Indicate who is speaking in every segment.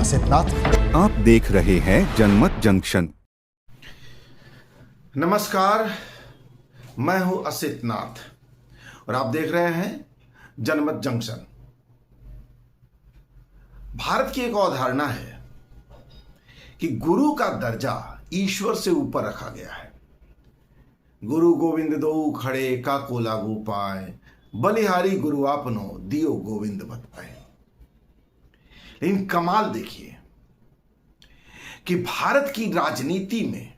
Speaker 1: असित नाथ।
Speaker 2: आप देख रहे हैं जनमत जंक्शन।
Speaker 3: नमस्कार, मैं हूं असित नाथ और आप देख रहे हैं जनमत जंक्शन। भारत की एक अवधारणा है कि गुरु का दर्जा ईश्वर से ऊपर रखा गया है। गुरु गोविंद दो खड़े काको लागू पाए, बलिहारी गुरु आपनो दियो गोविंद बत पाए। लेकिन कमाल देखिए कि भारत की राजनीति में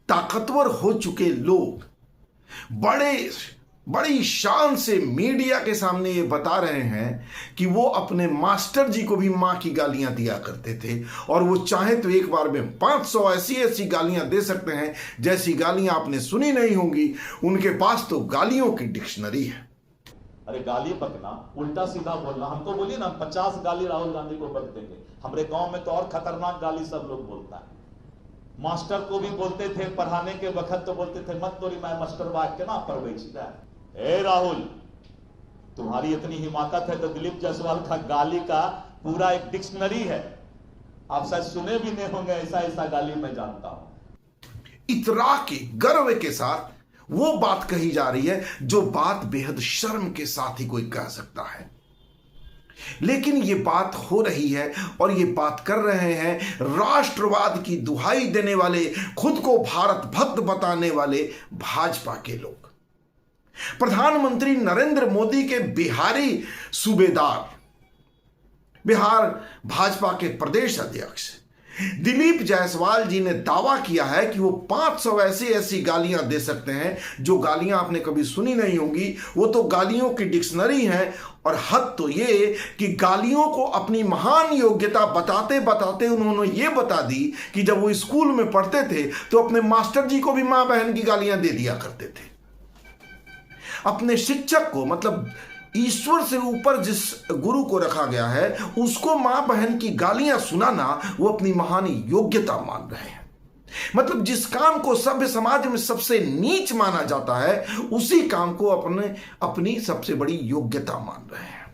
Speaker 3: ताकतवर हो चुके लोग बड़ी शान से मीडिया के सामने ये बता रहे हैं कि वो अपने मास्टर जी को भी मां की गालियां दिया करते थे और वो चाहे तो एक बार में 500 ऐसी गालियां दे सकते हैं जैसी गालियां आपने सुनी नहीं होंगी। उनके पास तो गालियों की डिक्शनरी है।
Speaker 4: अरे गाली बकना, उल्टा सीधा बोलना, हमको बोलिए ना 50 गाली राहुल गांधी को बक देंगे। हमारे गांव में तो और खतरनाक गाली सब लोग बोलता है। मास्टर को भी बोलते थे, पढ़ाने के वक्त तो बोलते थे मत तोरी मैं मास्टर बाग के ना पढ़वे। ए राहुल, तुम्हारी इतनी हिमाकत है तो दिलीप जायसवाल का गाली का पूरा एक डिक्शनरी है। आप शायद सुने भी नहीं होंगे, ऐसा गाली मैं जानता हूं।
Speaker 3: इतरा के गर्व के साथ वो बात कही जा रही है जो बात बेहद शर्म के साथ ही कोई कह सकता है। लेकिन ये बात हो रही है और ये बात कर रहे हैं राष्ट्रवाद की दुहाई देने वाले, खुद को भारत भक्त बताने वाले भाजपा के लोग। प्रधानमंत्री नरेंद्र मोदी के बिहारी सूबेदार, बिहार भाजपा के प्रदेश अध्यक्ष दिलीप जायसवाल जी ने दावा किया है कि वो 500 ऐसी गालियां दे सकते हैं जो गालियां आपने कभी सुनी नहीं होंगी। वो तो गालियों की डिक्शनरी है। और हद तो ये कि गालियों को अपनी महान योग्यता बताते बताते उन्होंने ये बता दी कि जब वो स्कूल में पढ़ते थे तो अपने मास्टर जी को भी मां बहन की गालियां दे दिया करते थे। अपने शिक्षक को, मतलब ईश्वर से ऊपर जिस गुरु को रखा गया है, उसको मां बहन की गालियां सुनाना वो अपनी महान योग्यता मान रहे हैं। मतलब जिस काम को सभ्य समाज में सबसे नीच माना जाता है उसी काम को अपनी सबसे बड़ी योग्यता मान रहे हैं।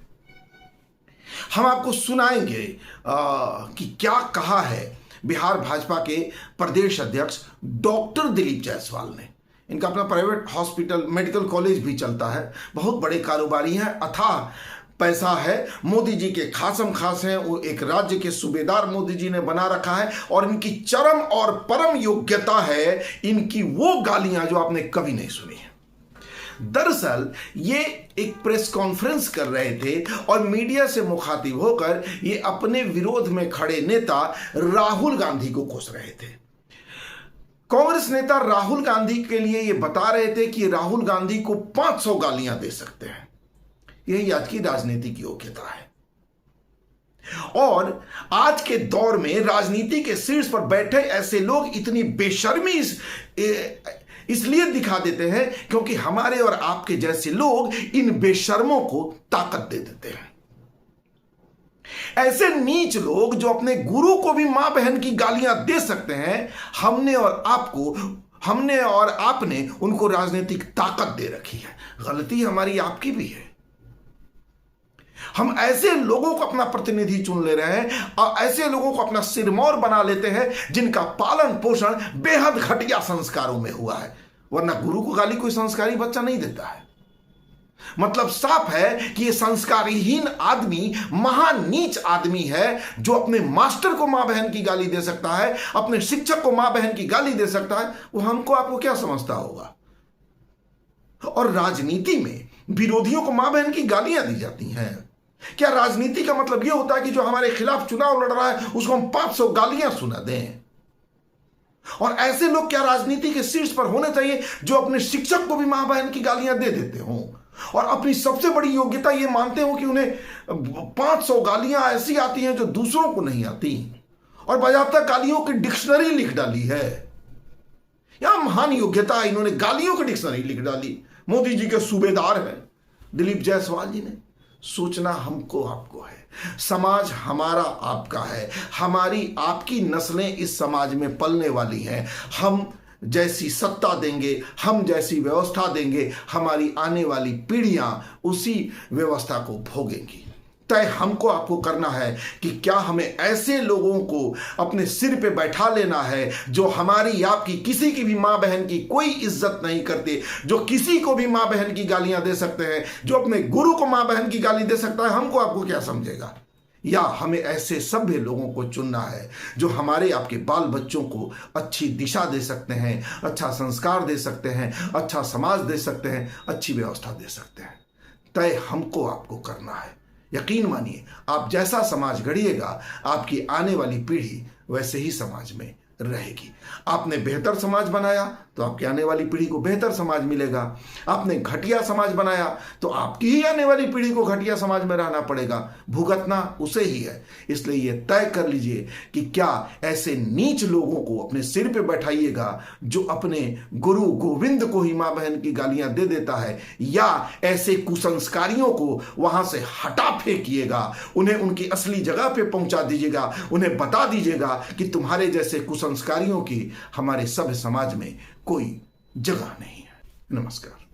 Speaker 3: हम आपको सुनाएंगे कि क्या कहा है बिहार भाजपा के प्रदेश अध्यक्ष डॉक्टर दिलीप जायसवाल ने। इनका अपना प्राइवेट हॉस्पिटल, मेडिकल कॉलेज भी चलता है। बहुत बड़े कारोबारी हैं, अथाह पैसा है, मोदी जी के खासम खास हैं। वो एक राज्य के सूबेदार मोदी जी ने बना रखा है और इनकी चरम और परम योग्यता है इनकी वो गालियां जो आपने कभी नहीं सुनी है। दरअसल ये एक प्रेस कॉन्फ्रेंस कर रहे थे और मीडिया से मुखातिब होकर ये अपने विरोध में खड़े नेता राहुल गांधी को कोस रहे थे। कांग्रेस नेता राहुल गांधी के लिए ये बता रहे थे कि राहुल गांधी को 500 गालियां दे सकते हैं। यही आज की राजनीति की योग्यता है। और आज के दौर में राजनीति के शीर्ष पर बैठे ऐसे लोग इतनी बेशर्मी इसलिए दिखा देते हैं क्योंकि हमारे और आपके जैसे लोग इन बेशर्मों को ताकत दे देते हैं। ऐसे नीच लोग जो अपने गुरु को भी मां बहन की गालियां दे सकते हैं, हमने और आपने उनको राजनीतिक ताकत दे रखी है। गलती हमारी आपकी भी है। हम ऐसे लोगों को अपना प्रतिनिधि चुन ले रहे हैं और ऐसे लोगों को अपना सिरमौर बना लेते हैं जिनका पालन पोषण बेहद घटिया संस्कारों में हुआ है। वरना गुरु को गाली कोई संस्कारी बच्चा नहीं देता है। मतलब साफ है कि ये संस्कारहीन आदमी महान नीच आदमी है जो अपने मास्टर को मां बहन की गाली दे सकता है, अपने शिक्षक को मां बहन की गाली दे सकता है। वो हमको आपको क्या समझता होगा। और राजनीति में विरोधियों को मां बहन की गालियां दी जाती हैं। क्या राजनीति का मतलब यह होता है कि जो हमारे खिलाफ चुनाव लड़ रहा है उसको हम 500 गालियां सुना दें। और ऐसे लोग क्या राजनीति के शीर्ष पर होने चाहिए जो अपने शिक्षक को भी मां बहन की गालियां दे देते हों और अपनी सबसे बड़ी योग्यता ये मानते हो कि उन्हें 500 गालियां ऐसी आती हैं जो दूसरों को नहीं आती और बाज़ाब्ता गालियों की डिक्शनरी लिख डाली है। यह महान योग्यता, इन्होंने गालियों की डिक्शनरी लिख डाली। मोदी जी के सूबेदार हैं दिलीप जायसवाल जी ने। सोचना हमको आपको है, समाज हमारा आपका है, हमारी आपकी नस्लें इस समाज में पलने वाली हैं। हम जैसी सत्ता देंगे, हम जैसी व्यवस्था देंगे, हमारी आने वाली पीढ़ियां उसी व्यवस्था को भोगेंगी। तय हमको आपको करना है कि क्या हमें ऐसे लोगों को अपने सिर पे बैठा लेना है जो हमारी आपकी किसी की भी माँ बहन की कोई इज्जत नहीं करते, जो किसी को भी माँ बहन की गालियां दे सकते हैं, जो अपने गुरु को माँ बहन की गाली दे सकता है, हमको आपको क्या समझेगा? या हमें ऐसे सभ्य लोगों को चुनना है जो हमारे आपके बाल बच्चों को अच्छी दिशा दे सकते हैं, अच्छा संस्कार दे सकते हैं, अच्छा समाज दे सकते हैं, अच्छी व्यवस्था दे सकते हैं। तय हमको आपको करना है। यकीन मानिए, आप जैसा समाज गढ़िएगा, आपकी आने वाली पीढ़ी वैसे ही समाज में रहेगी। आपने बेहतर समाज बनाया तो आपकी आने वाली पीढ़ी को बेहतर समाज मिलेगा। आपने घटिया समाज बनाया तो आपकी ही आने वाली पीढ़ी को घटिया समाज में रहना पड़ेगा, भुगतना उसे ही है। इसलिए ये तय कर लीजिए कि क्या ऐसे नीच लोगों को अपने सिर पे बैठाइएगा जो अपने गुरु गोविंद को ही माँ बहन की गालियां दे देता है, या ऐसे कुसंस्कारियों को वहां से हटा फेंकिएगा, उन्हें उनकी असली जगह पे पहुंचा दीजिएगा, उन्हें बता दीजिएगा कि तुम्हारे जैसे कुसंस्कारियों की हमारे सभ्य समाज में कोई जगह नहीं है। नमस्कार।